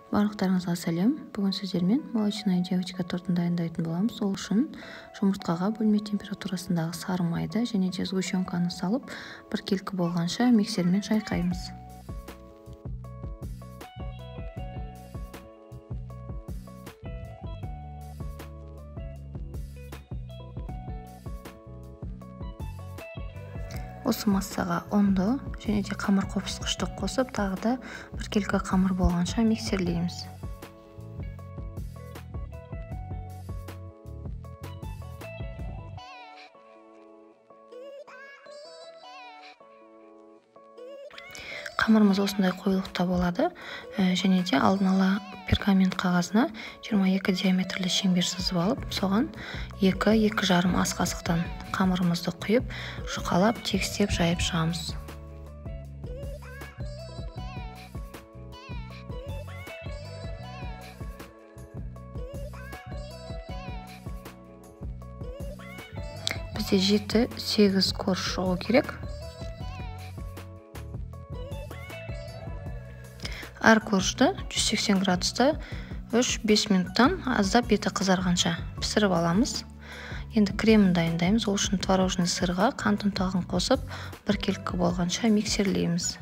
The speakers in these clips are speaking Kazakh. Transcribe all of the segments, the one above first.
Барлықтарыңызға сәлем. Бүгін сіздермен молочная девочка тортын дайындайтын боламыз. Ол үшін жұмыртқаға бөлме температурасындағы сары майды және де сгущенканы салып, біркелкі болғанша миксермен шайқаймыз. Осы массаға ұнды және де қамыр қопсытқышты қосып, тағы да біркелкі қамыр болғанша миксерлейміз. Қамырымыз осындай қоюлықта болады және де алдын ала пергамент қағазына 22 диаметрлі шеңбер сызып алып, соған 2-2,5 ас қасықтан қамырымызды құйып, жұқалап, тегістеп жайып шығамыз. Бізде 7-8 корж шығу керек. Әр коржды 180 градуста 3-5 минуттан аздап беті қызарғанша пісіріп аламыз. Енді кремін дайындаймыз. Ол үшін творожный сырға қант ұнтағын қосып, біркелкі болғанша миксерлейміз.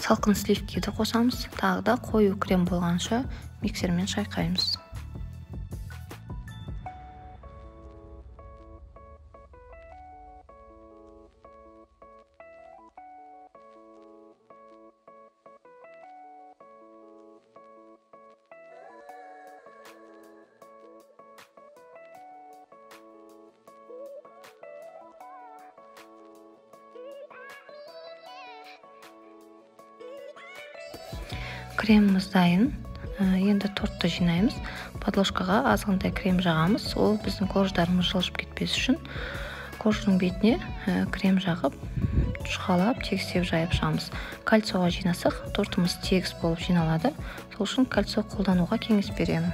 Салқын сливкиді қосамыз. Тағы да қою крем болғанша миксермен шайқаймыз. Креміміз дайын. Енді тортты жинаймыз. Подложкаға азғынтай крем жағамыз. Ол біздің корждарымыз жылжып кетпес үшін корждың бетіне крем жағып, жұқалап, тегістеп жайып шығамыз. Кальцияға жинасақ, тортымыз тегіс болып жиналады. Сол үшін кальция қолдануға кеңес беремін.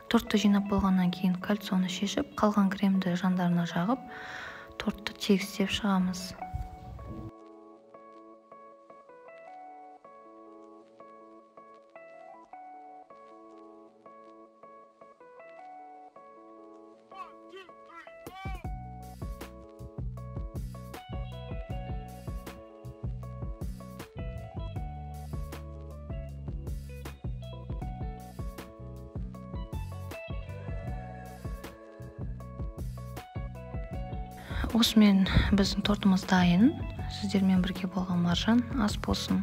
Тортты жинап болғаннан кейін кальцияны шешіп, қалған кремді жандарына жағып, тортты тегістеп шығамыз. Осымен біздің тортымыз дайын. Сіздермен бірге болған Маржан. Ас болсын.